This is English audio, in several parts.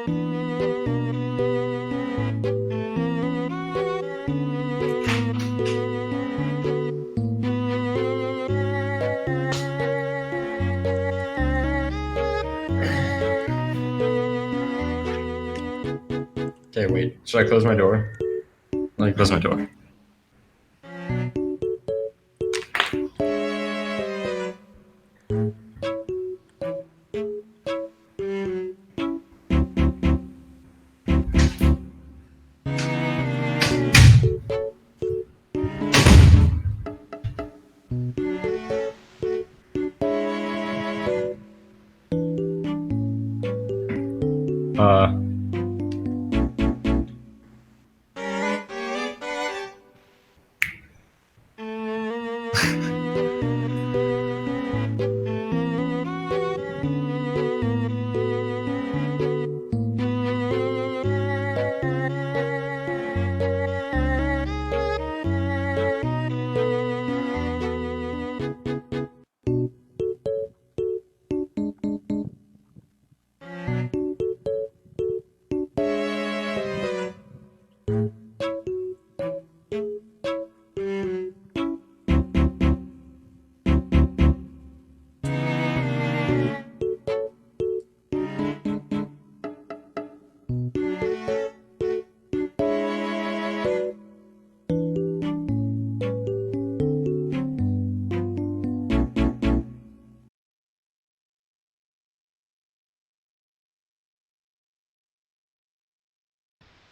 Okay, wait. Should I close my door? Let me close my door. Uh,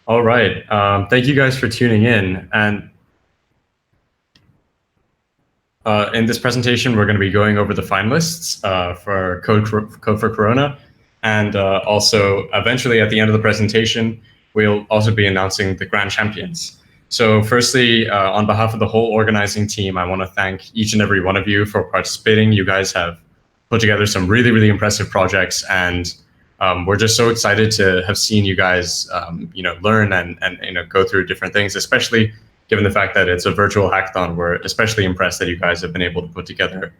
all right. Thank you guys for tuning in. And in this presentation, we're going to be going over the finalists for Code for Corona. And also, eventually, at the end of the presentation, we'll also be announcing the grand champions. So firstly, on behalf of the whole organizing team, I want to thank each and every one of you for participating. You guys have put together some really, really impressive projects, and we're just so excited to have seen you guys, learn and go through different things, especially given the fact that it's a virtual hackathon. We're especially impressed that you guys have been able to put together,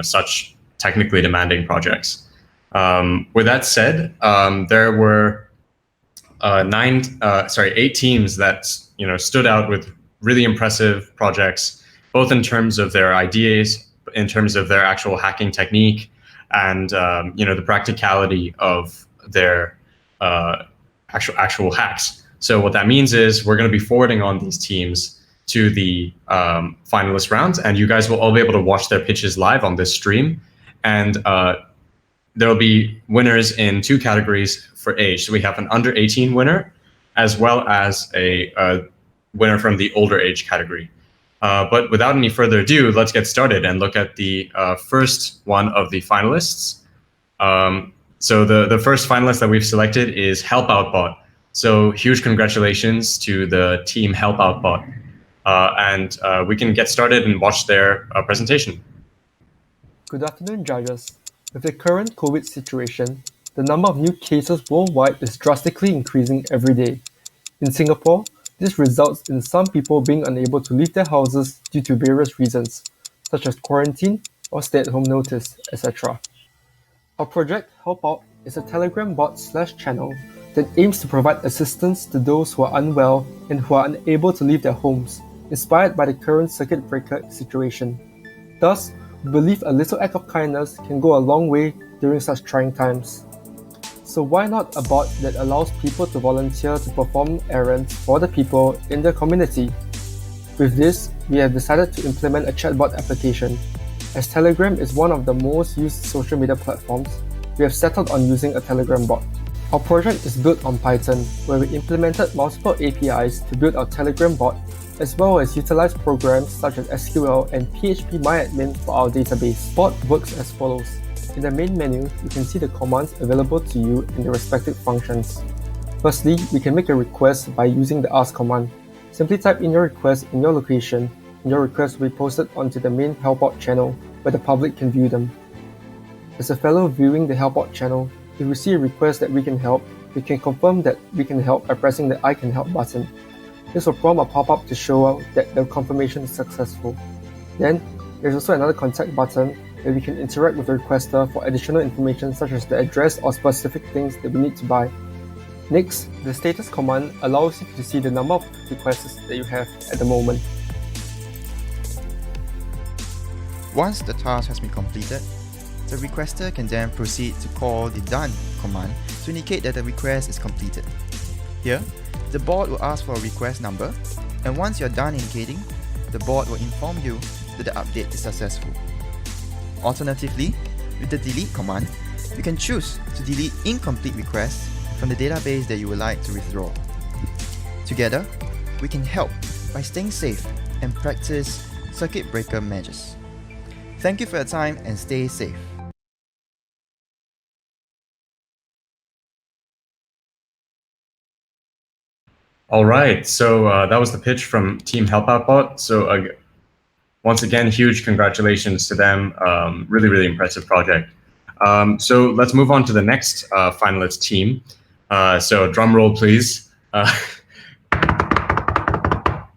such technically demanding projects. With that said, there were 8 teams that stood out with really impressive projects, both in terms of their ideas, in terms of their actual hacking technique, and the practicality of their actual hacks. So what that means is we're going to be forwarding on these teams to the finalist round, and you guys will all be able to watch their pitches live on this stream. And there will be winners in 2 categories for age. So we have an under 18 winner, as well as a winner from the older age category. But without any further ado, let's get started and look at the first one of the finalists. So the first finalist that we've selected is Help Out Bot. So huge congratulations to the team Help Out Bot. And we can get started and watch their presentation. Good afternoon, judges. With the current COVID situation, the number of new cases worldwide is drastically increasing every day. In Singapore, this results in some people being unable to leave their houses due to various reasons, such as quarantine or stay-at-home notice, etc. Our project, Help Out, is a Telegram bot/channel that aims to provide assistance to those who are unwell and who are unable to leave their homes, inspired by the current circuit breaker situation. Thus, we believe a little act of kindness can go a long way during such trying times. So why not a bot that allows people to volunteer to perform errands for the people in their community? With this, we have decided to implement a chatbot application. As Telegram is one of the most used social media platforms, we have settled on using a Telegram bot. Our project is built on Python, where we implemented multiple APIs to build our Telegram bot, as well as utilize programs such as SQL and PHP-MyAdmin for our database. Bot works as follows. In the main menu, you can see the commands available to you in the respective functions. Firstly, we can make a request by using the ask command. Simply type in your request in your location, and your request will be posted onto the main Help Out channel, where the public can view them. As a fellow viewing the Help Out channel, if we see a request that we can help, we can confirm that we can help by pressing the I can help button. This will prompt a pop-up to show out that the confirmation is successful. Then, there's also another contact button where we can interact with the requester for additional information such as the address or specific things that we need to buy. Next, the status command allows you to see the number of requests that you have at the moment. Once the task has been completed, the requester can then proceed to call the done command to indicate that the request is completed. Here, the bot will ask for a request number, and once you're done indicating, the bot will inform you that the update is successful. Alternatively, with the delete command, you can choose to delete incomplete requests from the database that you would like to withdraw. Together, we can help by staying safe and practice circuit breaker measures. Thank you for your time and stay safe. All right, so that was the pitch from Team Help Out Bot. So once again, huge congratulations to them. Really, really impressive project. So let's move on to the next finalist team. So drum roll, please.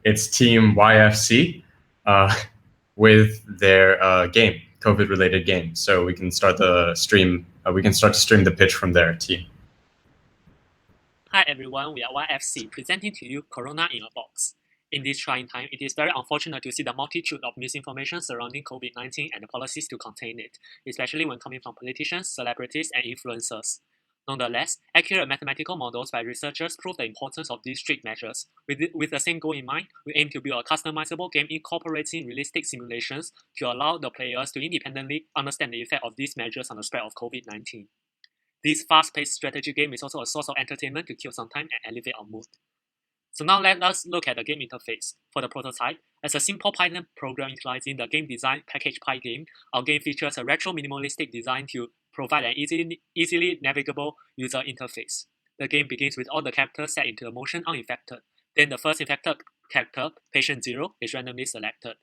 It's Team YFC with their game, COVID-related game. So we can start the stream. We can start to stream the pitch from their team. Hi everyone, we are YFC presenting to you Corona in a Box. In this trying time, it is very unfortunate to see the multitude of misinformation surrounding COVID-19 and the policies to contain it, especially when coming from politicians, celebrities, and influencers. Nonetheless, accurate mathematical models by researchers prove the importance of these strict measures. With the same goal in mind, we aim to build a customizable game incorporating realistic simulations to allow the players to independently understand the effect of these measures on the spread of COVID-19. This fast-paced strategy game is also a source of entertainment to kill some time and elevate our mood. So now let us look at the game interface. For the prototype, as a simple Python program utilizing the game design package PyGame, our game features a retro minimalistic design to provide an easily navigable user interface. The game begins with all the characters set into a motion uninfected. Then the first infected character, patient 0, is randomly selected.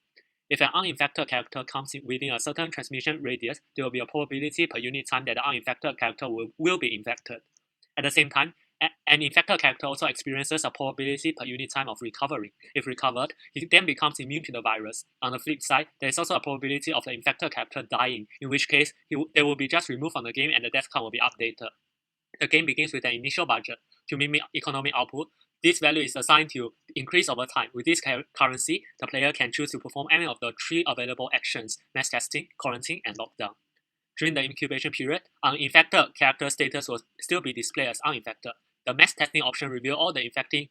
If an uninfected character comes within a certain transmission radius, there will be a probability per unit time that the uninfected character will be infected. At the same time, an infected character also experiences a probability per unit time of recovery. If recovered, he then becomes immune to the virus. On the flip side, there is also a probability of the infected character dying, in which case they will be just removed from the game and the death count will be updated. The game begins with an initial budget. To mimic economic output, this value is assigned to increase over time. With this currency, the player can choose to perform any of the 3 available actions: mass testing, quarantine, and lockdown. During the incubation period, uninfected character status will still be displayed as uninfected. The mass testing option reveals all the infecting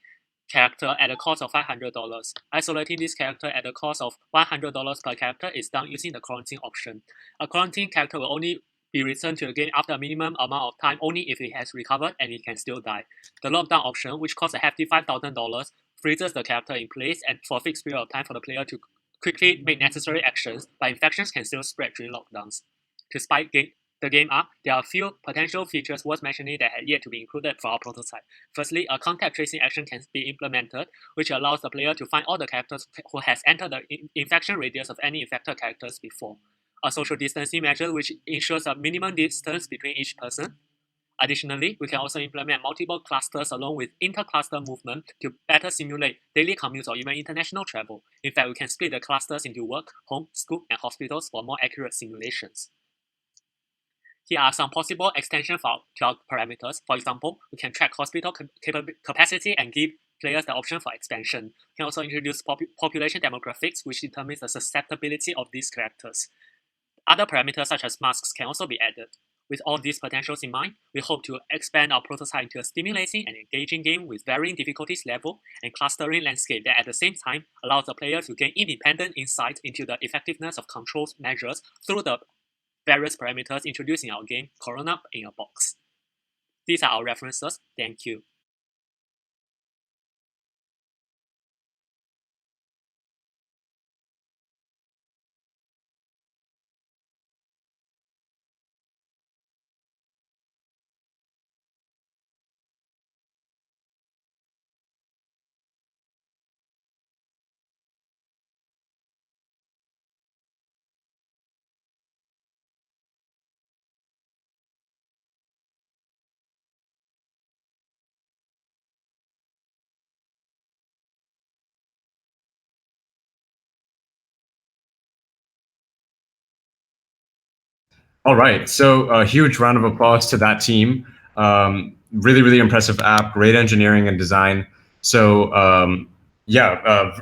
character at a cost of $500. Isolating this character at a cost of $100 per character is done using the quarantine option. A quarantine character will only be returned to the game after a minimum amount of time only if it has recovered and it can still die. The lockdown option, which costs a hefty $5,000, freezes the character in place and for a fixed period of time for the player to quickly make necessary actions, but infections can still spread during lockdowns. To spice the game up, there are a few potential features worth mentioning that had yet to be included for our prototype. Firstly, a contact tracing action can be implemented, which allows the player to find all the characters who has entered the infection radius of any infected characters before. A social distancing measure which ensures a minimum distance between each person. Additionally, we can also implement multiple clusters along with inter-cluster movement to better simulate daily commutes or even international travel. In fact, we can split the clusters into work, home, school, and hospitals for more accurate simulations. Here are some possible extensions to our parameters. For example, we can track hospital capacity and give players the option for expansion. We can also introduce population demographics, which determines the susceptibility of these characters. Other parameters such as masks can also be added. With all these potentials in mind, we hope to expand our prototype into a stimulating and engaging game with varying difficulties level and clustering landscape that at the same time allows the player to gain independent insight into the effectiveness of control measures through the various parameters introduced in our game, Corona in a Box. These are our references. Thank you. All right, so a huge round of applause to that team. Really, really impressive app, great engineering and design. So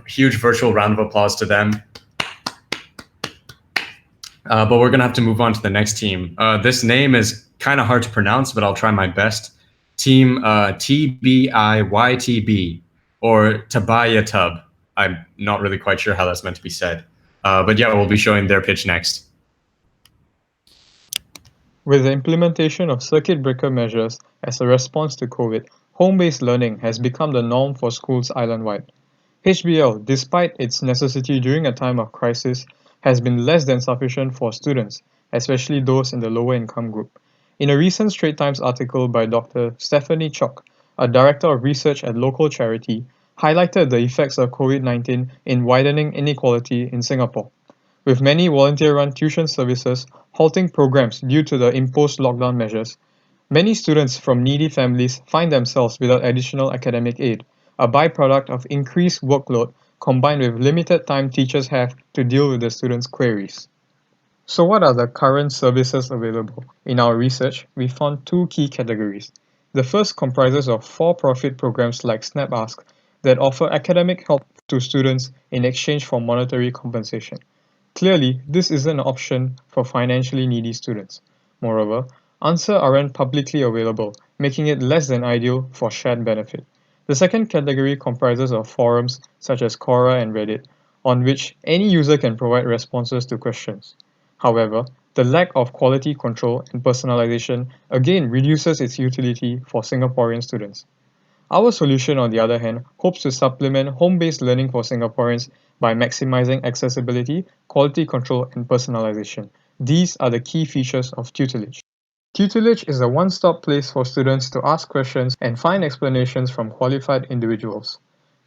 huge virtual round of applause to them. But we're going to have to move on to the next team. This name is kind of hard to pronounce, but I'll try my best. Team TBIYTB, or Tabaya Tub. I'm not really quite sure how that's meant to be said. But yeah, we'll be showing their pitch next. With the implementation of circuit breaker measures as a response to COVID, home-based learning has become the norm for schools island-wide. HBL, despite its necessity during a time of crisis, has been less than sufficient for students, especially those in the lower income group. In a recent Straits Times article by Dr. Stephanie Chock, a director of research at local charity, highlighted the effects of COVID-19 in widening inequality in Singapore, with many volunteer-run tuition services halting programs due to the imposed lockdown measures. Many students from needy families find themselves without additional academic aid, a byproduct of increased workload combined with limited time teachers have to deal with the students' queries. So what are the current services available? In our research, we found two key categories. The first comprises of for-profit programs like SnapAsk that offer academic help to students in exchange for monetary compensation. Clearly, this isn't an option for financially needy students. Moreover, answers aren't publicly available, making it less than ideal for shared benefit. The second category comprises of forums such as Quora and Reddit, on which any user can provide responses to questions. However, the lack of quality control and personalization again reduces its utility for Singaporean students. Our solution, on the other hand, hopes to supplement home-based learning for Singaporeans by maximizing accessibility, quality control, and personalization. These are the key features of tutelage. Tutelage is a one-stop place for students to ask questions and find explanations from qualified individuals.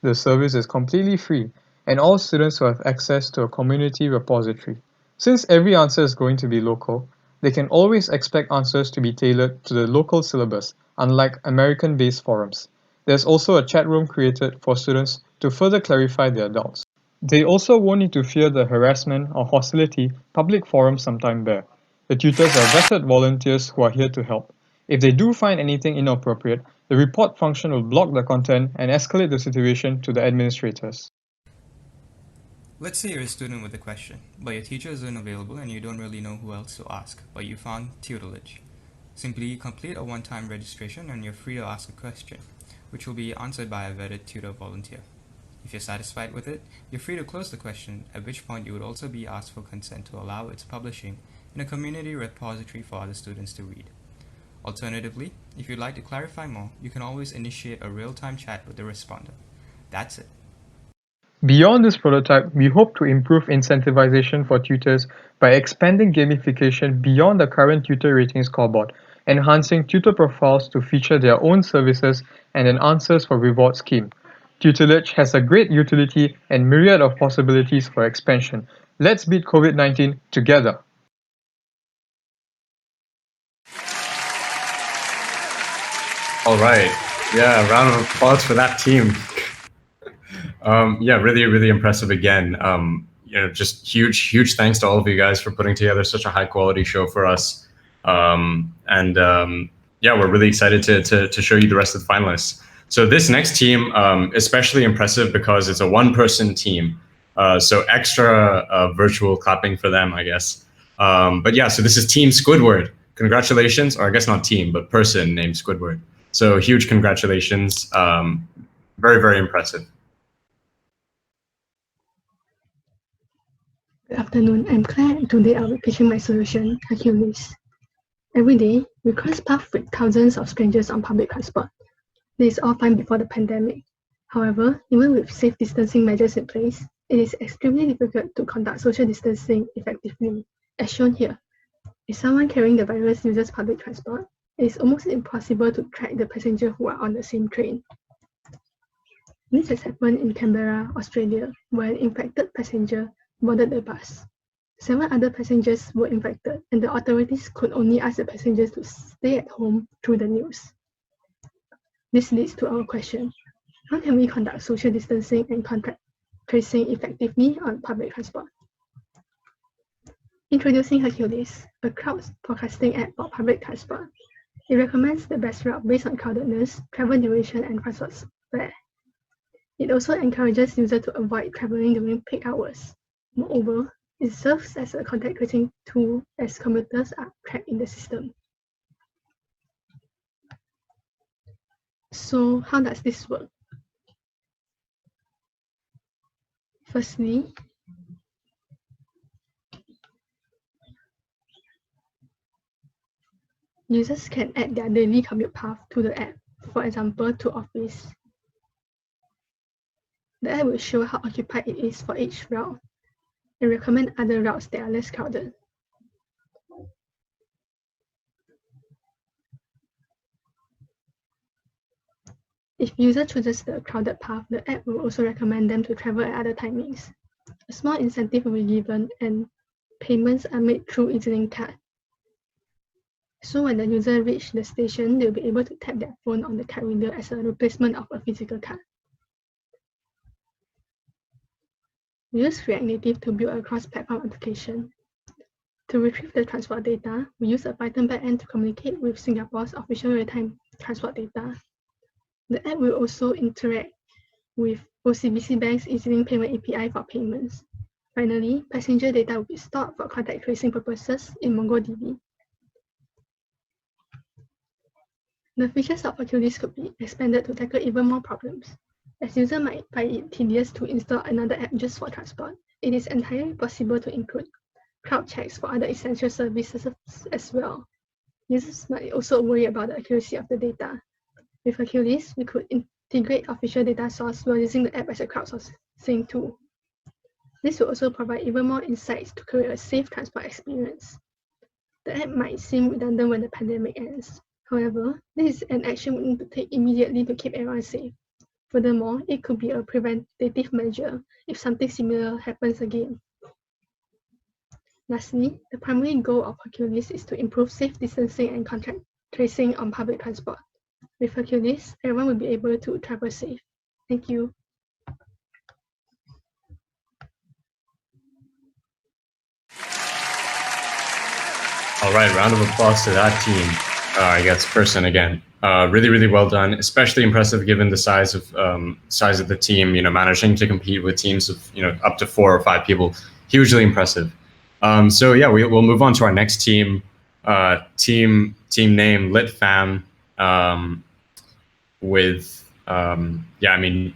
The service is completely free, and all students will have access to a community repository. Since every answer is going to be local, they can always expect answers to be tailored to the local syllabus, unlike American-based forums. There's also a chat room created for students to further clarify their doubts. They also won't need to fear the harassment or hostility public forums sometimes bear. The tutors are vetted volunteers who are here to help. If they do find anything inappropriate, the report function will block the content and escalate the situation to the administrators. Let's say you're a student with a question, but your teacher isn't available and you don't really know who else to ask, but you found tutelage. Simply complete a one-time registration and you're free to ask a question, which will be answered by a vetted tutor volunteer. If you're satisfied with it, you're free to close the question, at which point you would also be asked for consent to allow its publishing in a community repository for other students to read. Alternatively, if you'd like to clarify more, you can always initiate a real-time chat with the respondent. That's it. Beyond this prototype, we hope to improve incentivization for tutors by expanding gamification beyond the current tutor rating scoreboard, enhancing tutor profiles to feature their own services and an answers for reward scheme. Tutelage has a great utility and myriad of possibilities for expansion. Let's beat COVID-19 together. All right. Yeah, round of applause for that team. Really, really impressive again. Just huge thanks to all of you guys for putting together such a high quality show for us. We're really excited to show you the rest of the finalists. So this next team, especially impressive because it's a one-person team. So extra virtual clapping for them, I guess. So this is Team Squidward. Congratulations, or I guess not team, but person named Squidward. So huge congratulations. Very, very impressive. Good afternoon, I'm Claire and today I'll be pitching my solution, Hercules. Every day, we cross paths with thousands of strangers on public transport. This is all fine before the pandemic. However, even with safe distancing measures in place, it is extremely difficult to conduct social distancing effectively, as shown here. If someone carrying the virus uses public transport, it is almost impossible to track the passengers who are on the same train. This has happened in Canberra, Australia, where an infected passenger boarded the bus. 7 other passengers were infected, and the authorities could only ask the passengers to stay at home through the news. This leads to our question: how can we conduct social distancing and contact tracing effectively on public transport? Introducing Hercules, a crowd forecasting app for public transport. It recommends the best route based on crowdedness, travel duration, and transport fare. It also encourages users to avoid traveling during peak hours. Moreover, it serves as a contact tracing tool as commuters are tracked in the system. So how does this work? Firstly, users can add their daily commute path to the app, for example, to office. The app will show how occupied it is for each route and recommend other routes that are less crowded. If user chooses the crowded path, the app will also recommend them to travel at other timings. A small incentive will be given and payments are made through EasyLink card. So when the user reaches the station, they'll be able to tap their phone on the card reader as a replacement of a physical card. We use React Native to build a cross-platform application. To retrieve the transport data, we use a Python backend to communicate with Singapore's official real-time transport data. The app will also interact with OCBC Bank's EasyLink Payment API for payments. Finally, passenger data will be stored for contact tracing purposes in MongoDB. The features of Hercules could be expanded to tackle even more problems. As users might find it tedious to install another app just for transport, it is entirely possible to include crowd checks for other essential services as well. Users might also worry about the accuracy of the data. With Hercules, we could integrate official data source while using the app as a crowdsourcing tool. This will also provide even more insights to create a safe transport experience. The app might seem redundant when the pandemic ends. However, this is an action we need to take immediately to keep everyone safe. Furthermore, it could be a preventative measure if something similar happens again. Lastly, the primary goal of Hercules is to improve safe distancing and contact tracing on public transport. With Hercules, everyone will be able to travel safe. Thank you. All right, round of applause to that team. I guess person again. Really, really well done. Especially impressive given the size of the team. Managing to compete with teams of up to 4 or 5 people. Hugely impressive. So yeah, we'll move on to our next team. Team name Lit Fam. With yeah, I mean,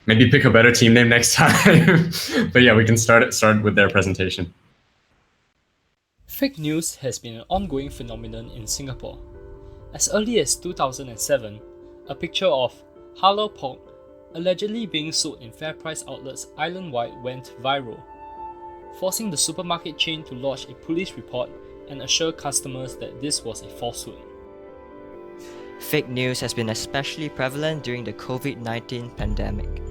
maybe pick a better team name next time. But yeah, we can start with their presentation. Fake news has been an ongoing phenomenon in Singapore. As early as 2007, a picture of halal pork allegedly being sold in FairPrice outlets island-wide went viral, forcing the supermarket chain to lodge a police report and assure customers that this was a falsehood. Fake news has been especially prevalent during the COVID-19 pandemic.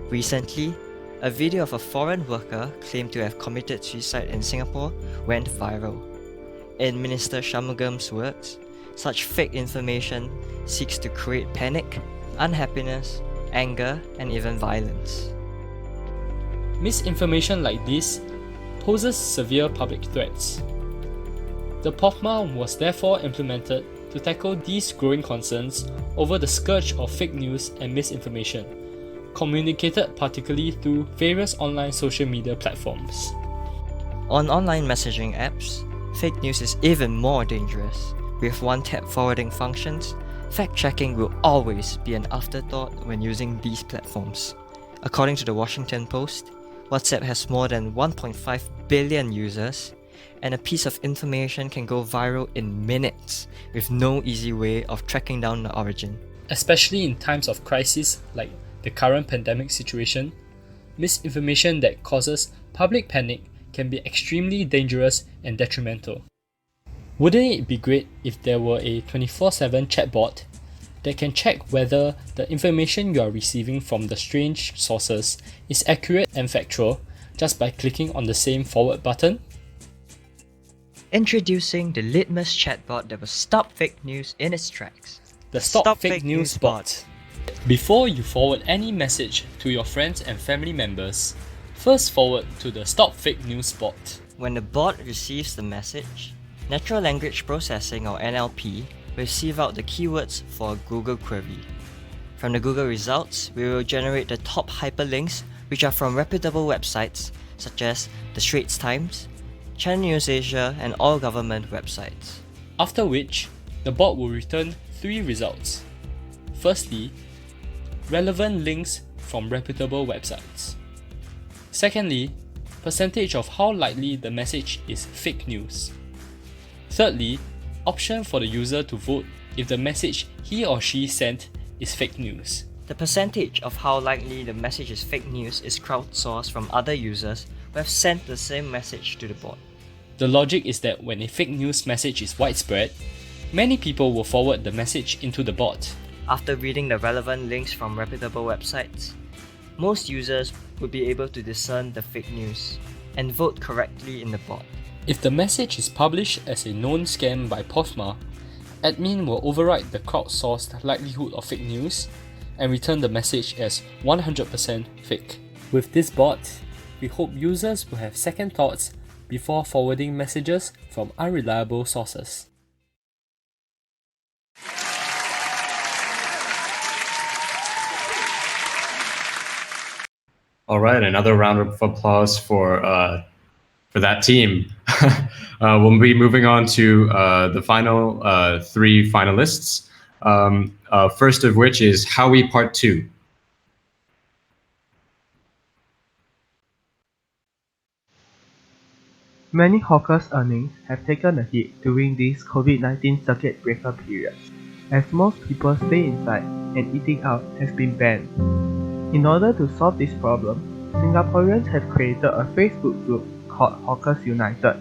Recently, a video of a foreign worker claimed to have committed suicide in Singapore went viral. In Minister Shanmugam's words, such fake information seeks to create panic, unhappiness, anger, and even violence. Misinformation like this poses severe public threats. The POFMA was therefore implemented to tackle these growing concerns over the scourge of fake news and misinformation, communicated particularly through various online social media platforms. On online messaging apps, fake news is even more dangerous. With one-tap forwarding functions, fact-checking will always be an afterthought when using these platforms. According to the Washington Post, WhatsApp has more than 1.5 billion users, and a piece of information can go viral in minutes with no easy way of tracking down the origin. Especially in times of crisis like the current pandemic situation, misinformation that causes public panic can be extremely dangerous and detrimental. Wouldn't it be great if there were a 24/7 chatbot that can check whether the information you are receiving from the strange sources is accurate and factual just by clicking on the same forward button? Introducing the litmus chatbot that will stop fake news in its tracks. The Stop Fake News bot. Before you forward any message to your friends and family members, first forward to the Stop Fake News bot. When the bot receives the message, Natural Language Processing or NLP we'll sieve out the keywords for a Google query. From the Google results, we will generate the top hyperlinks, which are from reputable websites such as the Straits Times, Channel News Asia, and all government websites. After which, the bot will return 3 results. Firstly, relevant links from reputable websites. Secondly, percentage of how likely the message is fake news. Thirdly, option for the user to vote if the message he or she sent is fake news. The percentage of how likely the message is fake news is crowdsourced from other users who have sent the same message to the bot. The logic is that when a fake news message is widespread, many people will forward the message into the bot. After reading the relevant links from reputable websites, most users would be able to discern the fake news and vote correctly in the bot. If the message is published as a known scam by Postma, admin will override the crowdsourced likelihood of fake news and return the message as 100% fake. With this bot, we hope users will have second thoughts before forwarding messages from unreliable sources. All right, another round of applause for that team. We'll be moving on to the final 3 finalists. First of which is Howie Part 2. Many hawkers' earnings have taken a hit during this COVID-19 circuit breaker period, as most people stay inside and eating out has been banned. In order to solve this problem, Singaporeans have created a Facebook group called Hawkers United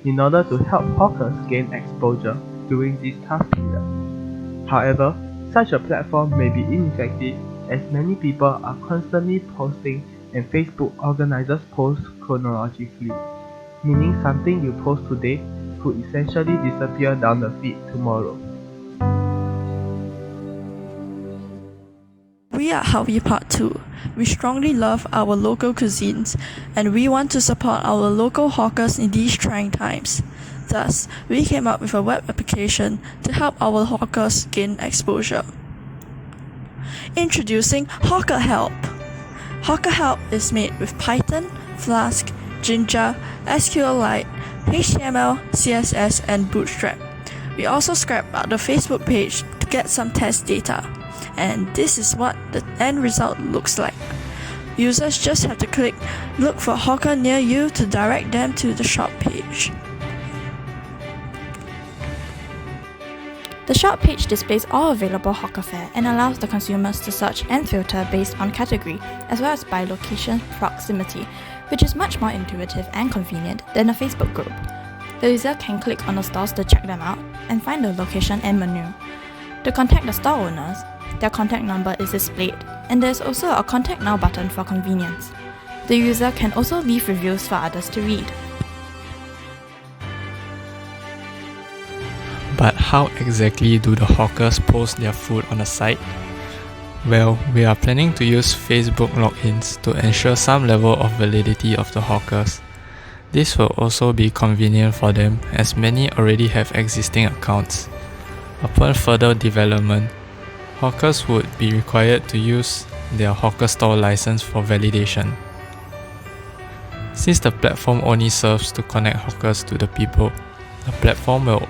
in order to help hawkers gain exposure during this tough period. However, such a platform may be ineffective as many people are constantly posting and Facebook organizes posts chronologically, meaning something you post today could essentially disappear down the feed tomorrow. We are Howie Part 2. We strongly love our local cuisines and we want to support our local hawkers in these trying times. Thus, we came up with a web application to help our hawkers gain exposure. Introducing Hawker Help. Hawker Help is made with Python, Flask, Jinja, SQLite, HTML, CSS, and Bootstrap. We also scrapped out the Facebook page to get some test data. And this is what the end result looks like. Users just have to click Look for Hawker near you to direct them to the shop page. The shop page displays all available hawker fare and allows the consumers to search and filter based on category, as well as by location proximity, which is much more intuitive and convenient than a Facebook group. The user can click on the stores to check them out and find the location and menu. To contact the store owners, their contact number is displayed, and there's also a Contact Now button for convenience. The user can also leave reviews for others to read. But how exactly do the hawkers post their food on the site? Well, we are planning to use Facebook logins to ensure some level of validity of the hawkers. This will also be convenient for them as many already have existing accounts. Upon further development, hawkers would be required to use their hawker store license for validation. Since the platform only serves to connect hawkers to the people, the platform will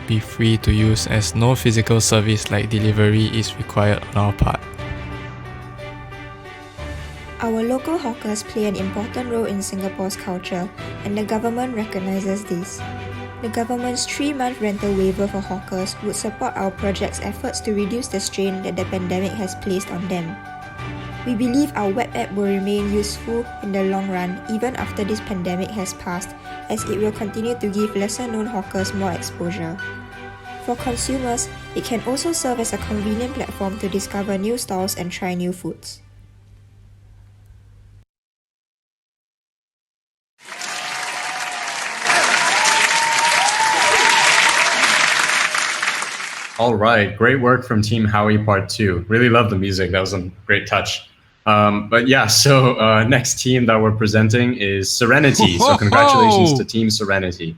be free to use as no physical service like delivery is required on our part. Our local hawkers play an important role in Singapore's culture, and the government recognises this. The government's 3-month rental waiver for hawkers would support our project's efforts to reduce the strain that the pandemic has placed on them. We believe our web app will remain useful in the long run even after this pandemic has passed, as it will continue to give lesser-known hawkers more exposure. For consumers, it can also serve as a convenient platform to discover new stalls and try new foods. All right, great work from Team Howie Part 2. Really love the music. That was a great touch. But yeah, so next team that we're presenting is Serenity. So congratulations to Team Serenity.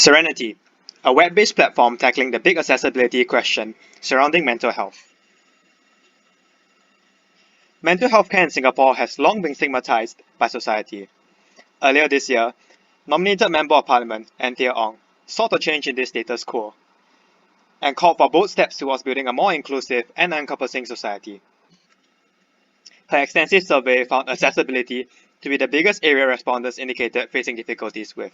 Serenity, a web-based platform tackling the big accessibility question surrounding mental health. Mental health care in Singapore has long been stigmatized by society. Earlier this year, nominated Member of Parliament Anthea Ong sought a change in this status quo and called for bold steps towards building a more inclusive and encompassing society. Her extensive survey found accessibility to be the biggest area respondents indicated facing difficulties with.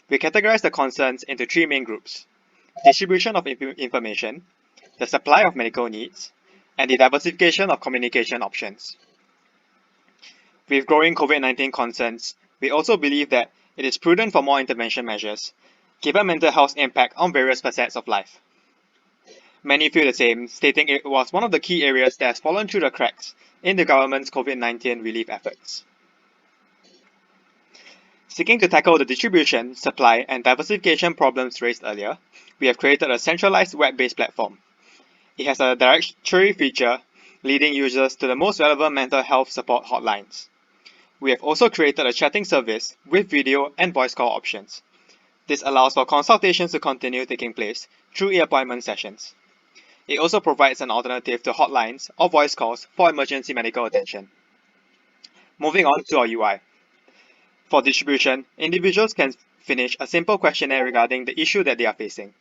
We categorized the concerns into three main groups: distribution of information, the supply of medical needs, and the diversification of communication options. With growing COVID-19 concerns, we also believe that it is prudent for more intervention measures, given mental health's impact on various facets of life. Many feel the same, stating it was one of the key areas that has fallen through the cracks in the government's COVID-19 relief efforts. Seeking to tackle the distribution, supply, and diversification problems raised earlier, we have created a centralized web-based platform. It has a directory feature leading users to the most relevant mental health support hotlines. We have also created a chatting service with video and voice call options. This allows for consultations to continue taking place through e-appointment sessions. It also provides an alternative to hotlines or voice calls for emergency medical attention. Moving on to our UI. For distribution, individuals can finish a simple questionnaire regarding the issue that they are facing.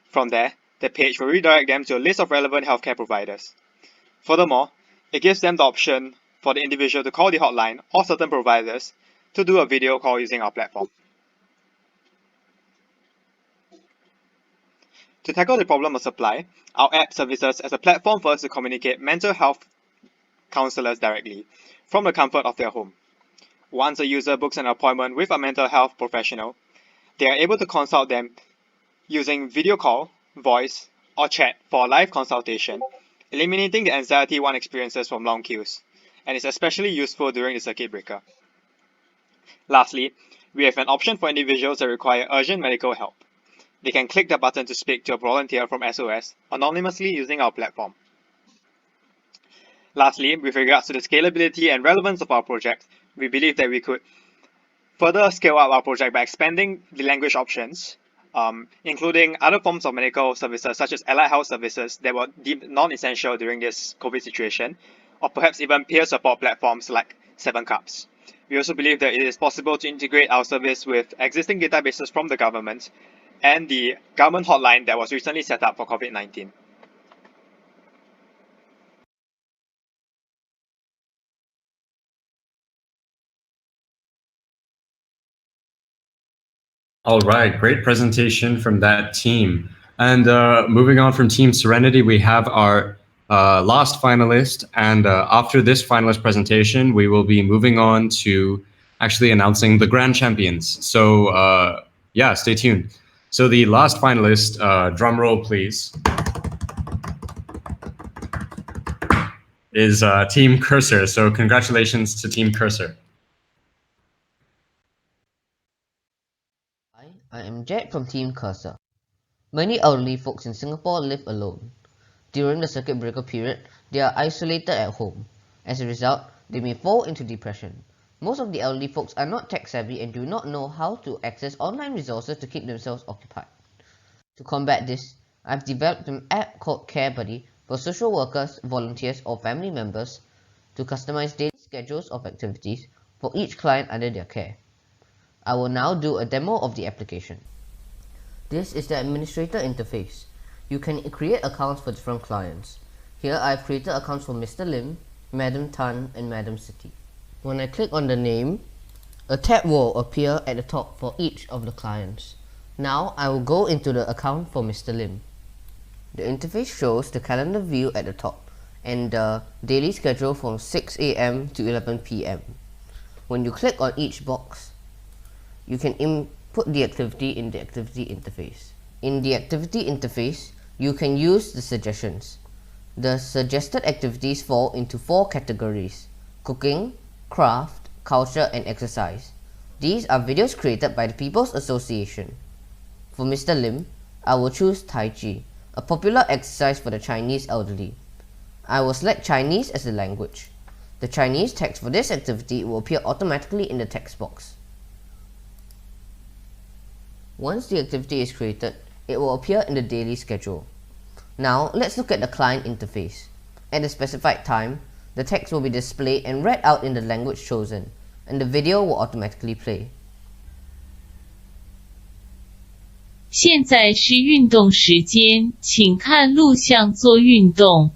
From there, the page will redirect them to a list of relevant healthcare providers. Furthermore, it gives them the option for the individual to call the hotline or certain providers to do a video call using our platform. To tackle the problem of supply, our app services as a platform for us to communicate mental health counselors directly from the comfort of their home. Once a user books an appointment with a mental health professional, they are able to consult them using video call, voice, or chat for a live consultation, eliminating the anxiety one experiences from long queues, and is especially useful during the circuit breaker. Lastly, we have an option for individuals that require urgent medical help. They can click the button to speak to a volunteer from SOS anonymously using our platform. Lastly, with regards to the scalability and relevance of our project, we believe that we could further scale up our project by expanding the language options, including other forms of medical services such as allied health services that were deemed non-essential during this COVID situation, or perhaps even peer support platforms like 7Cups. We also believe that it is possible to integrate our service with existing databases from the government and the government hotline that was recently set up for COVID-19. All right, great presentation from that team. And moving on from Team Serenity, we have our last finalist. And after this finalist presentation, we will be moving on to actually announcing the grand champions. So yeah, stay tuned. So the last finalist, drum roll please, is Team Cursor. So congratulations to Team Cursor. Hi, I am Jack from Team Cursor. Many elderly folks in Singapore live alone. During the circuit breaker period, they are isolated at home. As a result, they may fall into depression. Most of the elderly folks are not tech savvy and do not know how to access online resources to keep themselves occupied. To combat this, I've developed an app called Care Buddy for social workers, volunteers, or family members to customize daily schedules of activities for each client under their care. I will now do a demo of the application. This is the administrator interface. You can create accounts for different clients. Here I've created accounts for Mr. Lim, Madam Tan, and Madam City. When I click on the name, a tab will appear at the top for each of the clients. Now I will go into the account for Mr. Lim. The interface shows the calendar view at the top and the daily schedule from 6 AM to 11 PM. When you click on each box, you can input the activity in the activity interface. In the activity interface, you can use the suggestions. The suggested activities fall into 4 categories: cooking, craft, culture, and exercise. These are videos created by the People's Association. For Mr. Lim, I will choose Tai Chi, a popular exercise for the Chinese elderly. I will select Chinese as the language. The Chinese text for this activity will appear automatically in the text box. Once the activity is created, it will appear in the daily schedule. Now, let's look at the client interface. At the specified time, the text will be displayed and read out in the language chosen, and the video will automatically play. 现在是运动时间，请看录像做运动。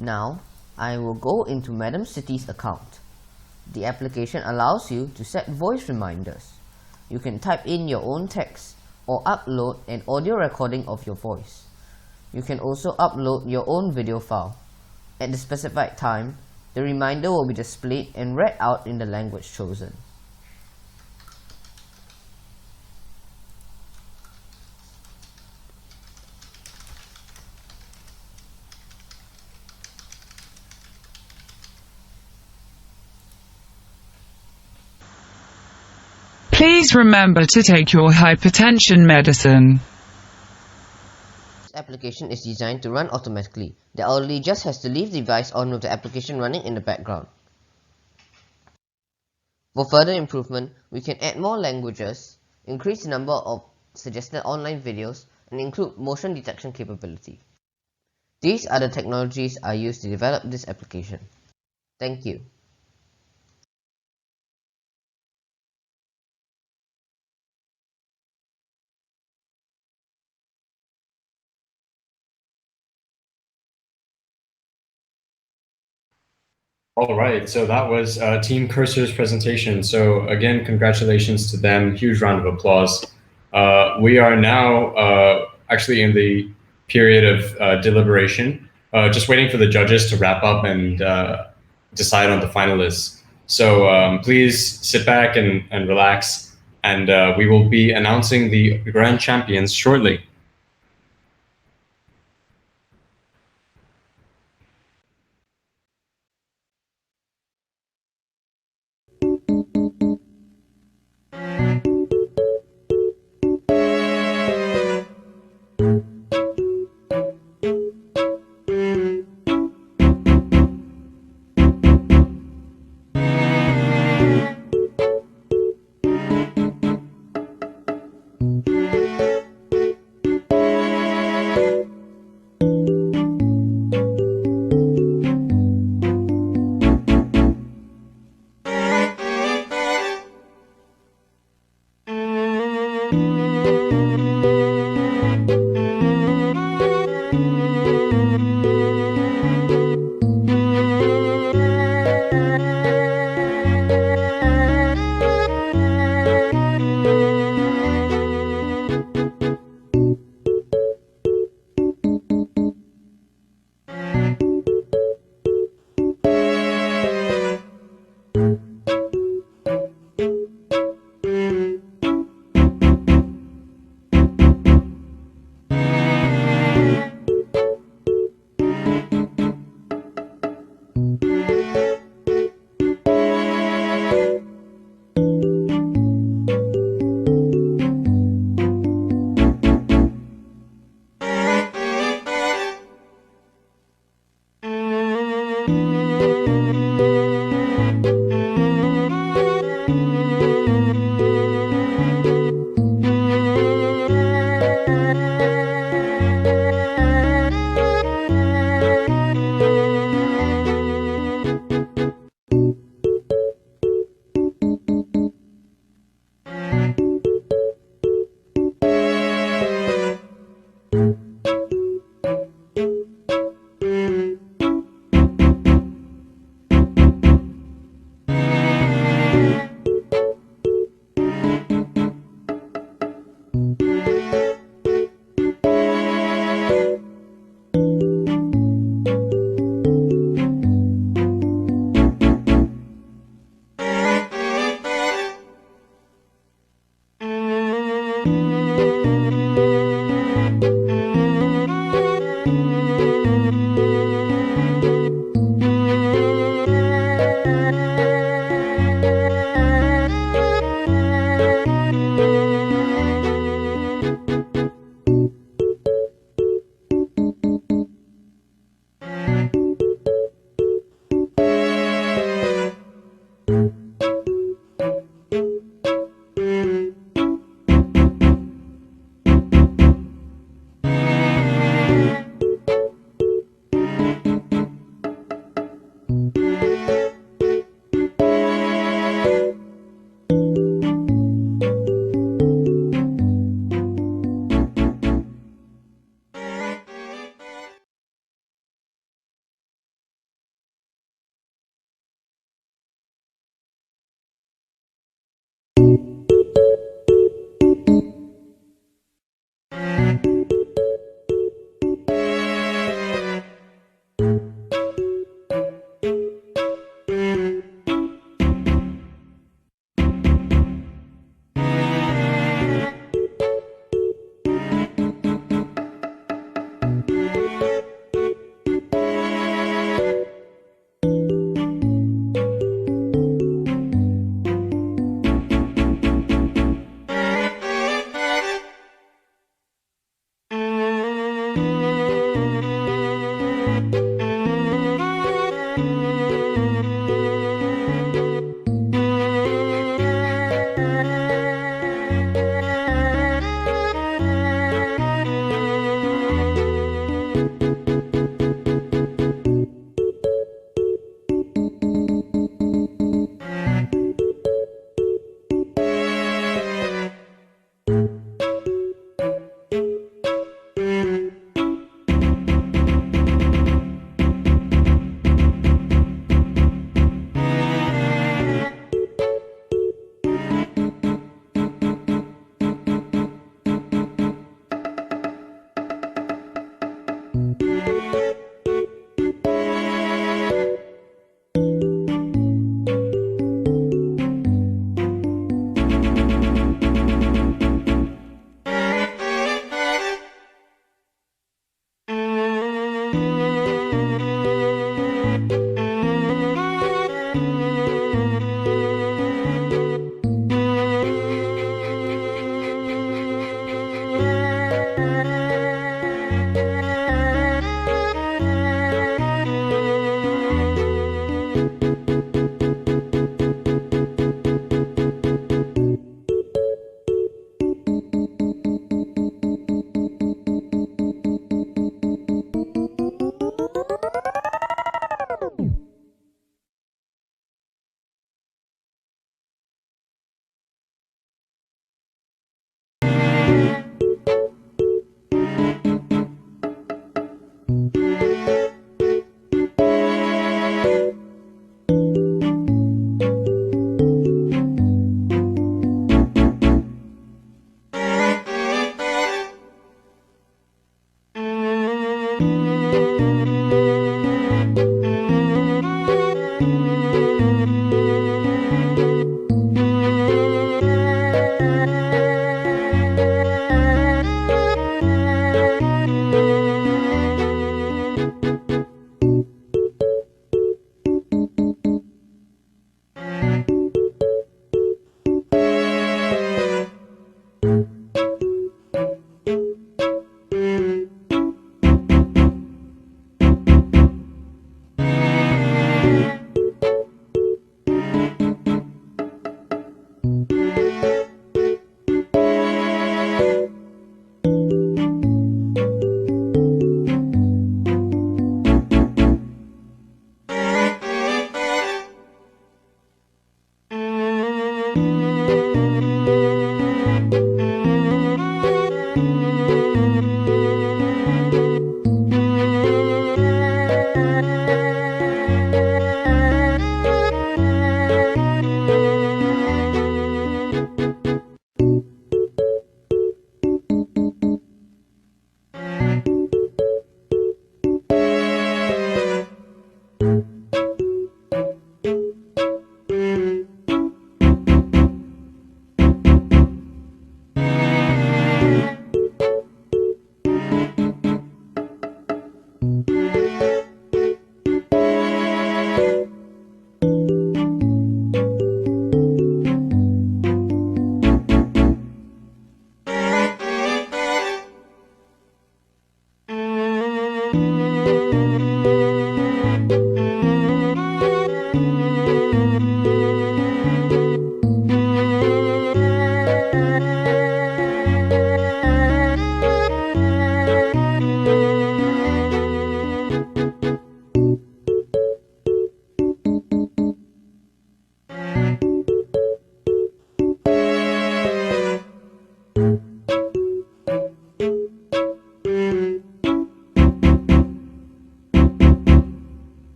Now, I will go into Madam City's account. The application allows you to set voice reminders. You can type in your own text or upload an audio recording of your voice. You can also upload your own video file. At the specified time, the reminder will be displayed and read out in the language chosen. Please remember to take your hypertension medicine. This application is designed to run automatically. The elderly just has to leave the device on with the application running in the background. For further improvement, we can add more languages, increase the number of suggested online videos, and include motion detection capability. These are the technologies I used to develop this application. Thank you. All right, so that was Team Cursor's presentation. So again, congratulations to them. Huge round of applause. We are now actually in the period of deliberation, just waiting for the judges to wrap up and decide on the finalists. So please sit back and relax, and we will be announcing the grand champions shortly.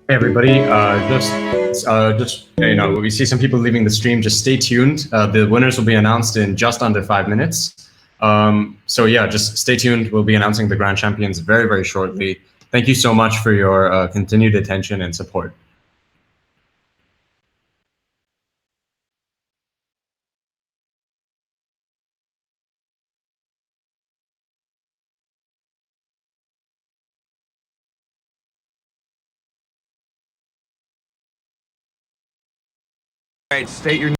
Hey everybody, just we see some people leaving the stream. Just stay tuned. The winners will be announced in just under 5 minutes. So yeah, just stay tuned. We'll be announcing the grand champions very, very shortly. Thank you so much for your continued attention and support. right, state your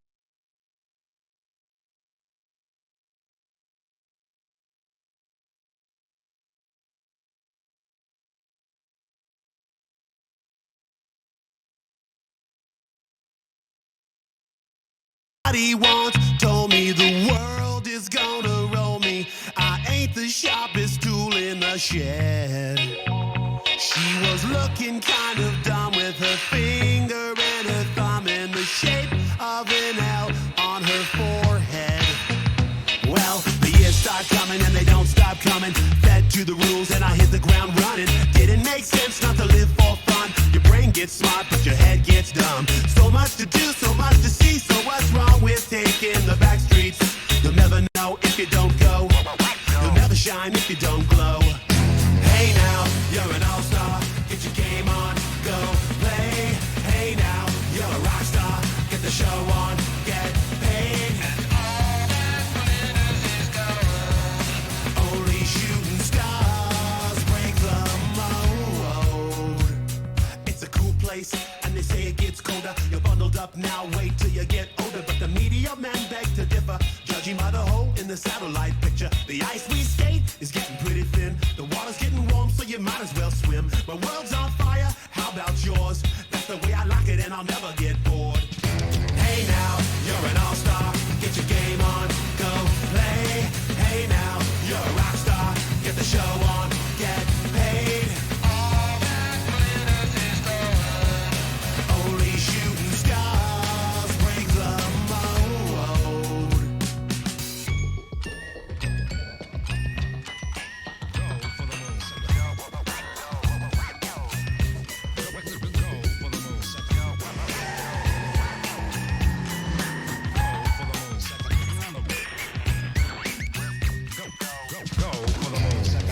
once told me the world is gonna roll me. I ain't the sharpest tool in the shed. She was looking kind of dumb with her finger and her thumb in the shape of an L on her forehead. Well, the years start coming and they don't stop coming. Fed to the rules and I hit the ground running. Didn't make sense not to live for fun. Your brain gets smart but your head gets dumb. So much to do, so much to see. So what's wrong with taking the back streets? You'll never know if you don't go. You'll never shine if you don't glow. Hey now, you're an all-star. Get your game on, go play. Hey now, you're a rock star. Get the show on, get paid. Only shooting stars break the mold. It's a cool place, and they say it gets colder. You're bundled up now, wait till you get older. But the media men beg to differ, judging by the hole in the satellite picture. The ice we skate is getting pretty thin. The water's getting warm, so you might as well swim. My world's on fire, how about yours? That's the way I like it, and I'll never get bored. Hey now, you're an all-star. Get your game on, go play. Hey now, you're a rock star. Get the show on, get paid. All that glitters is gold. Only shooting stars break the mold.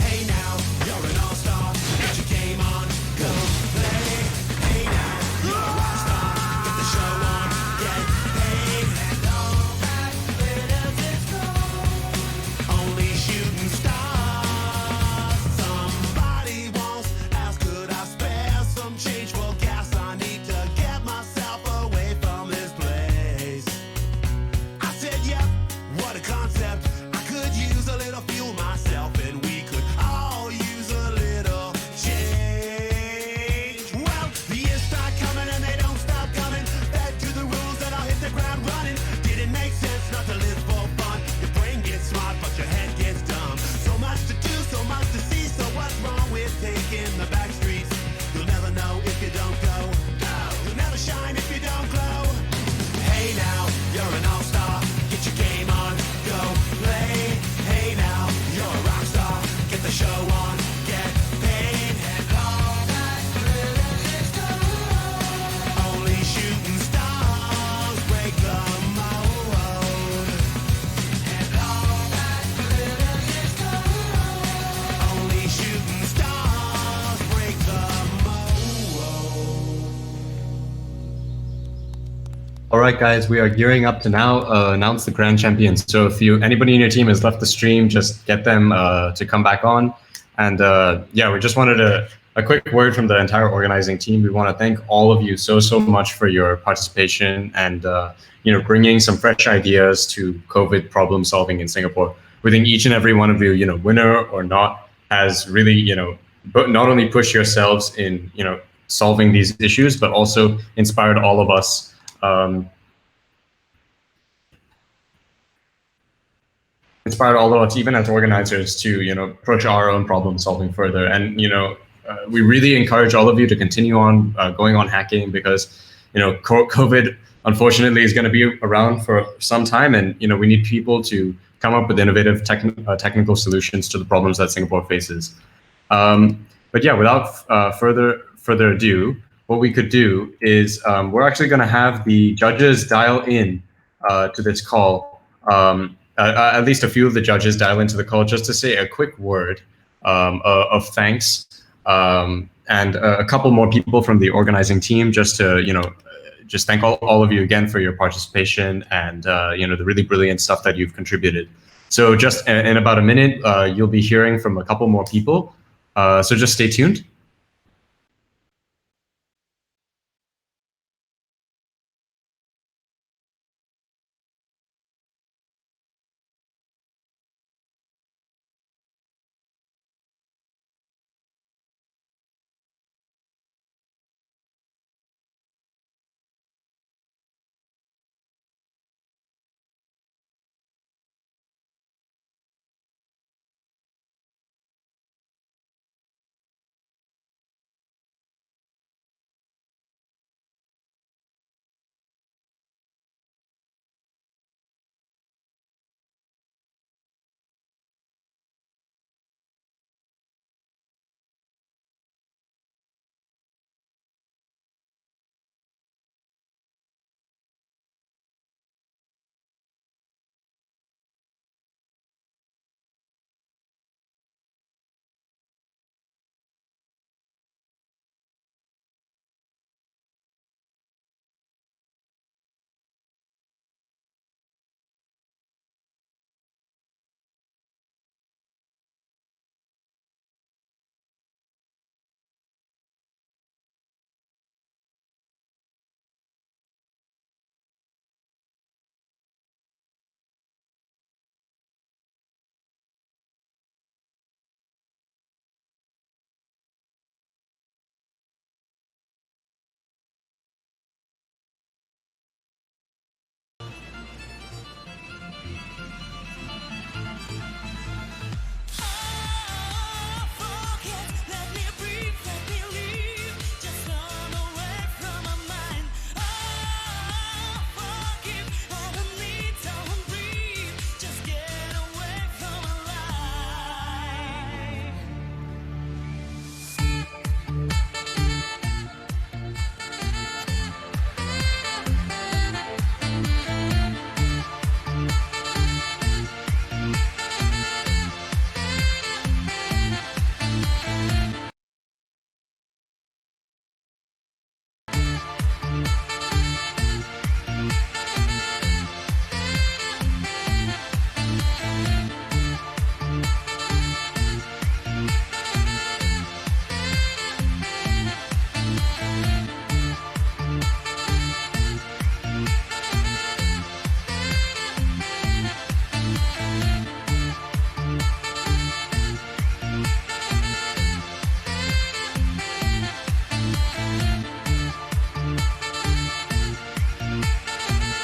Hey now, you're an all-star. Get your game on, go play. Hey now, you're a rock star. Get the show on, get paid. And all that glitters is gold. Only shooting stars. Somebody once asked, could I spare some change for gas? I need to get myself away from this place. I said, yep, what a concept. I could use a little fuel myself, and we could all use a little change. Well, the years start coming and they don't stop coming. Fed to the rules and I'll hit the ground running. Didn't make sense not to live for fun. Your brain gets smart, but your head gets dumb. So much to do, so much to see. So what's wrong with taking the back streets? You'll never know if you don't go. You'll never shine if you don't glow. Hey now, you're an all-star. Get your game on, go play. Hey now, you're a rock star. Get the show on, get paid. And all that glitters is gold. Only shooting stars break the mold. And all that glitters is gold. Only shooting stars break the mold. All right, guys, we are gearing up to now announce the grand champions. So if anybody in your team has left the stream, just get them to come back on. And yeah, we just wanted a quick word from the entire organizing team. We want to thank all of you so much for your participation and bringing some fresh ideas to COVID problem solving in Singapore. We think each and every one of you, winner or not, has really but not only pushed yourselves in solving these issues, but also inspired all of us. Inspired all of us, even as organizers, to push our own problem solving further. And we really encourage all of you to continue on going on hacking, because COVID unfortunately is going to be around for some time, and we need people to come up with innovative technical solutions to the problems that Singapore faces. But yeah, without further ado, what we could do is we're actually going to have the judges dial in to this call. At least a few of the judges dial into the call just to say a quick word of thanks, and a couple more people from the organizing team just to just thank all of you again for your participation and the really brilliant stuff that you've contributed. So just in about a minute, you'll be hearing from a couple more people. So just stay tuned.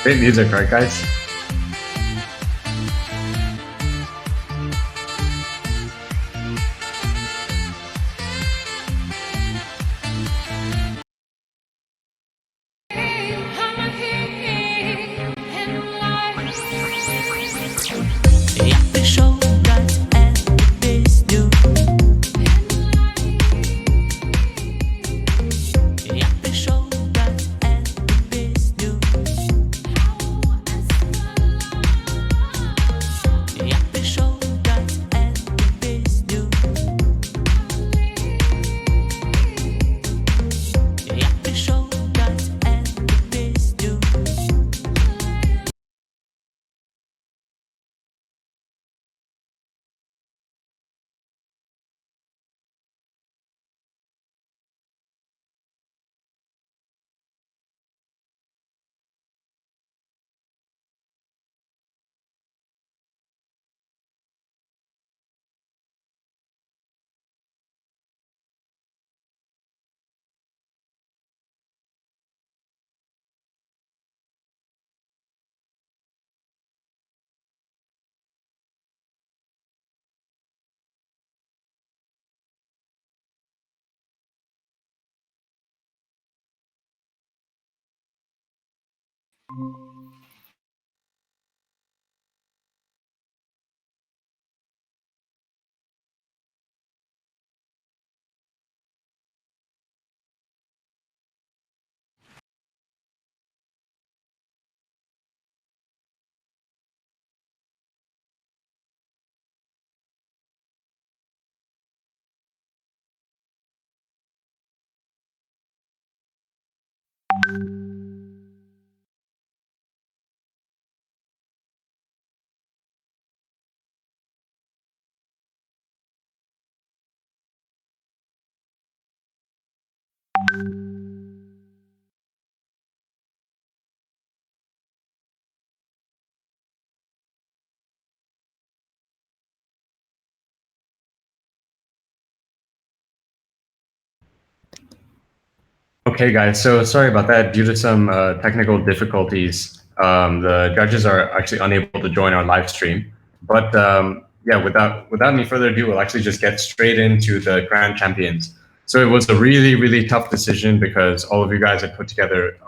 Great music, right, guys? Okay, guys. So sorry about that. Due to some technical difficulties, the judges are actually unable to join our live stream. But yeah, without any further ado, we'll actually just get straight into the grand champions. So it was a really tough decision because all of you guys had put together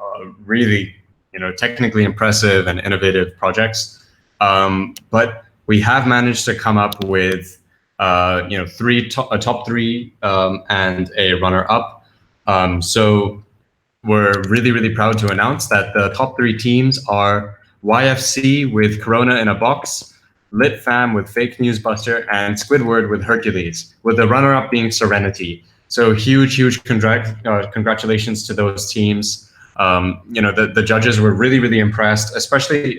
really, technically impressive and innovative projects. But we have managed to come up with, a top three and a runner up. So we're really proud to announce that the top three teams are YFC with Corona in a Box, Lit Fam with Fake News Buster, and Squidward with Hercules, with the runner-up being Serenity. So huge congratulations to those teams. The judges were really impressed, especially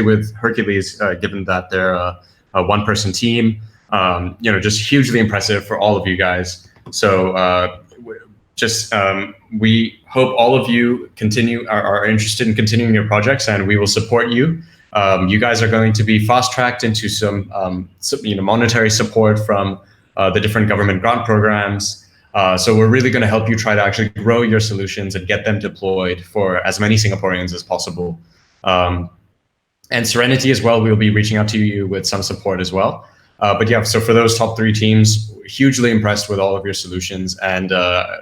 with Hercules, given that they're a one-person team. Just hugely impressive for all of you guys. So we hope all of you are interested in continuing your projects, and we will support you. You guys are going to be fast-tracked into some monetary support from the different government grant programs. So we're really going to help you try to actually grow your solutions and get them deployed for as many Singaporeans as possible. And Serenity as well, we'll be reaching out to you with some support as well. But yeah, so for those top three teams, hugely impressed with all of your solutions, and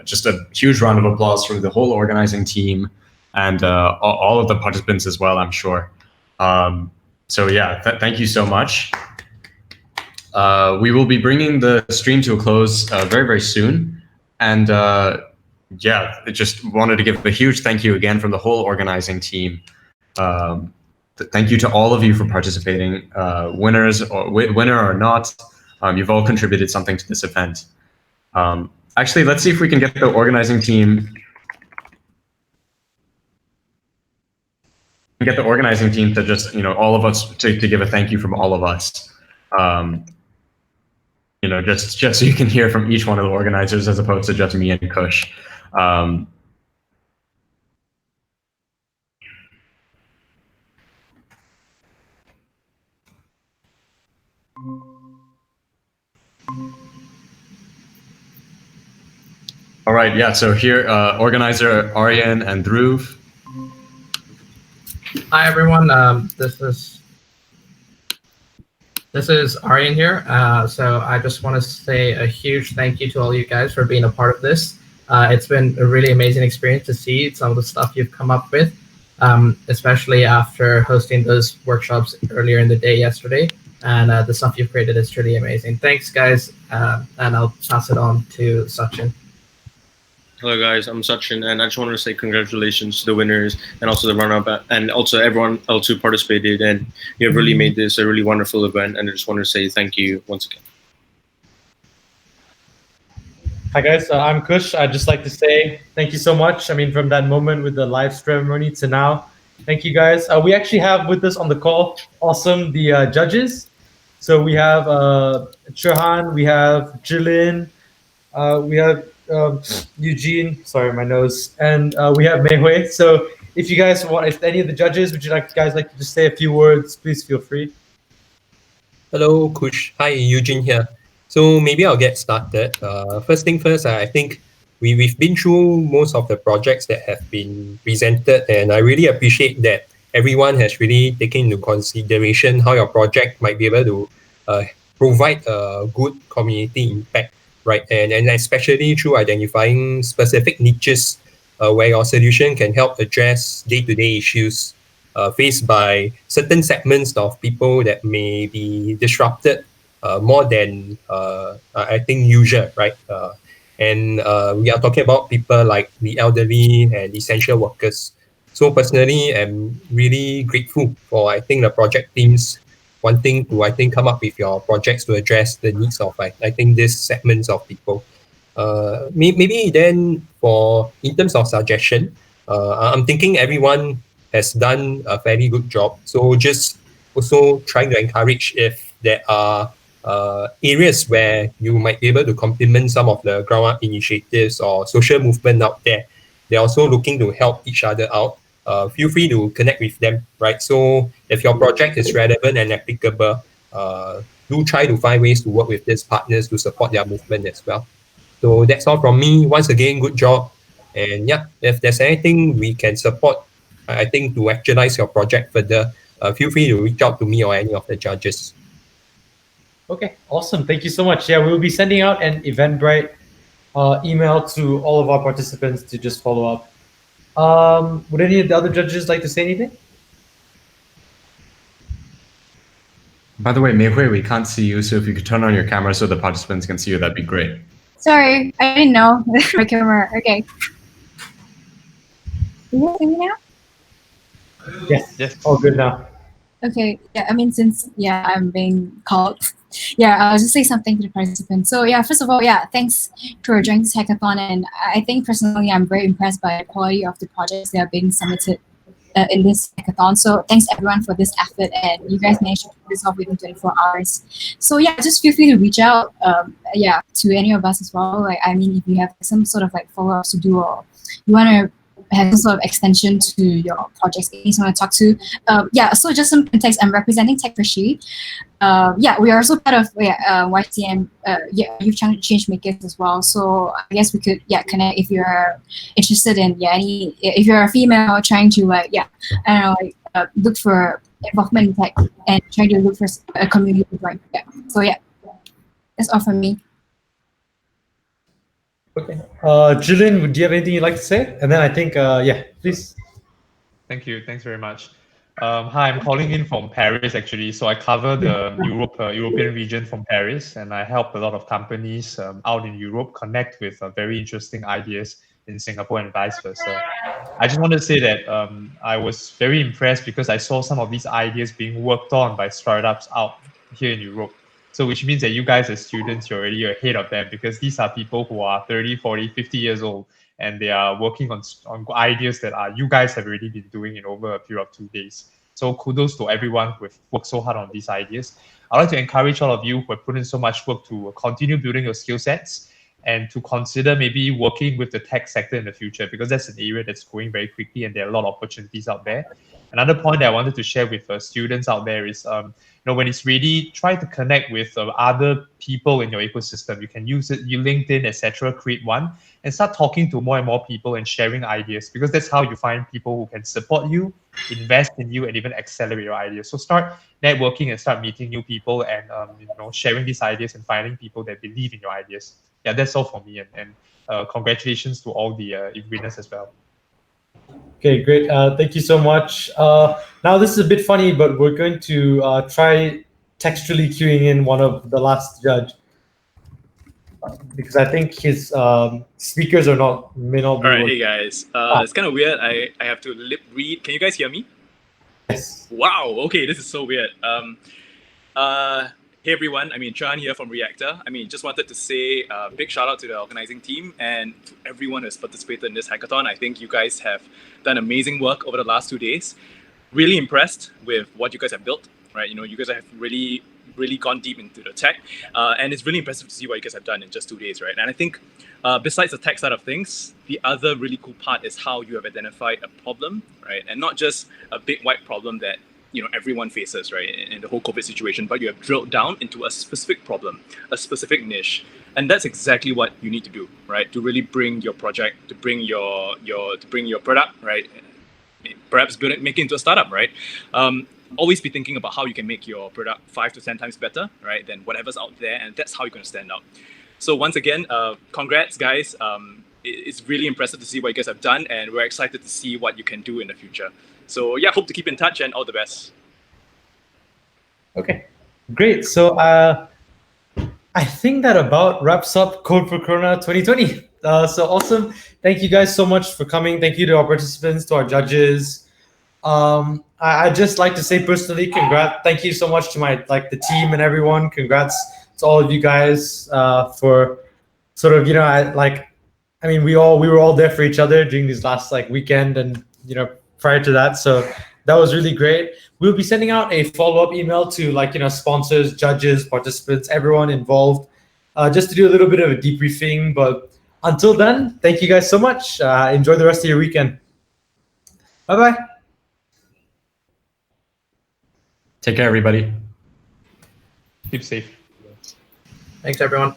just a huge round of applause from the whole organizing team and all of the participants as well, I'm sure. So yeah, thank you so much. We will be bringing the stream to a close very soon. And yeah, I just wanted to give a huge thank you again from the whole organizing team. Thank you to all of you for participating, winner or not. You've all contributed something to this event. Actually, let's see if we can get the organizing team. To just, all of us to give a thank you from all of us. Just so you can hear from each one of the organizers as opposed to just me and Kush. All right, yeah, so here, organizer Aryan and Dhruv. Hi everyone. This is Aryan here. So I just want to say a huge thank you to all you guys for being a part of this. It's been a really amazing experience to see some of the stuff you've come up with, especially after hosting those workshops earlier in the day yesterday. And the stuff you've created is truly amazing. Thanks, guys. And I'll pass it on to Sachin. Hello guys, I'm Sachin, and I just wanted to say congratulations to the winners and also the runner-up, and also everyone else who participated. And you have really made this a really wonderful event, and I just want to say thank you once again. Hi guys, I'm Kush. I'd just like to say thank you so much. I mean, from that moment with the live ceremony to now, thank you guys. We actually have with us on the call, the judges. So we have Churhan, we have Jilin, we have Eugene, sorry, my nose, and we have Mei Hui. So if you guys want, if any of the judges, would you guys like to just say a few words, please feel free. Hello, Kush. Hi, Eugene here. So maybe I'll get started. First thing first, I think we've been through most of the projects that have been presented, and I really appreciate that everyone has really taken into consideration how your project might be able to provide a good community impact, right? And especially through identifying specific niches where your solution can help address day-to-day issues faced by certain segments of people that may be disrupted more than I think usual, right? And we are talking about people like the elderly and essential workers. So personally, I'm really grateful for I think the project teams wanting to come up with your projects to address the needs of I think these segments of people. Maybe then for in terms of suggestion, I'm thinking everyone has done a fairly good job. So just also trying to encourage if there are areas where you might be able to complement some of the ground up initiatives or social movement out there. They're also looking to help each other out. Feel free to connect with them, right? So if your project is relevant and applicable, do try to find ways to work with these partners to support their movement as well. So that's all from me. Once again, good job. And yeah, if there's anything we can support, I think to actualize your project further, feel free to reach out to me or any of the judges. Okay, awesome. Thank you so much. Yeah, we'll be sending out an Eventbrite email to all of our participants to just follow up. Would any of the other judges like to say anything? By the way, Mei Hui, we can't see you, so if you could turn on your camera so the participants can see you, that'd be great. Sorry, I didn't know my camera. Okay. Can you see me now? Yes, all good now. Okay. Yeah, I mean, since I'm being called. Yeah, I'll just say something to the participants. So yeah, first of all, thanks for joining this hackathon, and I think personally, I'm very impressed by the quality of the projects that are being submitted in this hackathon. So thanks everyone for this effort, and you guys managed to pull this off within 24 hours. So yeah, just feel free to reach out, to any of us as well. Like, I mean, if you have some sort of like follow-ups to do, or you want to have some sort of extension to your projects, anyone want to talk to. So just some context, I'm representing Tech for She. We are also part of YTM, Youth Change Makers as well. So I guess we could connect if you're interested in if you're a female trying to look for involvement in tech and trying to look for a community to join. So that's all from me. Okay. Jillian, do you have anything you'd like to say? And then I think, please. Thank you. Thanks very much. Hi, I'm calling in from Paris actually. So I cover the European region from Paris, and I help a lot of companies out in Europe connect with very interesting ideas in Singapore and vice versa. I just want to say that I was very impressed because I saw some of these ideas being worked on by startups out here in Europe. So which means that you guys as students, you're already ahead of them because these are people who are 30, 40, 50 years old, and they are working on ideas that you guys have already been doing in over a period of 2 days. So kudos to everyone who have worked so hard on these ideas. I'd like to encourage all of you who have put in so much work to continue building your skill sets and to consider maybe working with the tech sector in the future, because that's an area that's growing very quickly and there are a lot of opportunities out there. Another point that I wanted to share with students out there is, when it's ready, try to connect with other people in your ecosystem. You can use it, LinkedIn, etc. Create one and start talking to more and more people and sharing ideas, because that's how you find people who can support you, invest in you, and even accelerate your ideas. So start networking and start meeting new people and sharing these ideas and finding people that believe in your ideas. Yeah, that's all for me. And congratulations to all the winners as well. Okay, great. Thank you so much. Now this is a bit funny, but we're going to try textually queuing in one of the last judge, because I think his speakers may not be All right, working. hey guys. It's kind of weird. I have to lip read. Can you guys hear me? Yes. Wow. Okay, this is so weird. Hey everyone. Chan here from Reactor. Just wanted to say a big shout out to the organizing team and to everyone who has participated in this hackathon. I think you guys have done amazing work over the last 2 days. Really impressed with what you guys have built. Right, you guys have really gone deep into the tech, and it's really impressive to see what you guys have done in just 2 days, right? And I think besides the tech side of things, the other really cool part is how you have identified a problem, right? And not just a big wide problem that everyone faces, right, in the whole COVID situation, but you have drilled down into a specific problem, a specific niche, and that's exactly what you need to do, right? To really bring your project, to bring your product, right? Perhaps make it into a startup, right? Always be thinking about how you can make your product 5 to 10 times better, right, than whatever's out there, and that's how you're going to stand out. So once again, congrats, guys. It's really impressive to see what you guys have done, and we're excited to see what you can do in the future. So yeah, hope to keep in touch and all the best. Okay, great. So I think that about wraps up Code for Corona 2020. So awesome. Thank you guys so much for coming. Thank you to our participants, to our judges. I'd just like to say personally, congrats. Thank you so much to the team and everyone. Congrats to all of you guys for sort of, we were all there for each other during this last weekend and, prior to that. So that was really great. We'll be sending out a follow-up email to sponsors, judges, participants, everyone involved, just to do a little bit of a debriefing. But until then, thank you guys so much. Enjoy the rest of your weekend. Bye-bye. Take care, everybody. Keep safe. Thanks, everyone.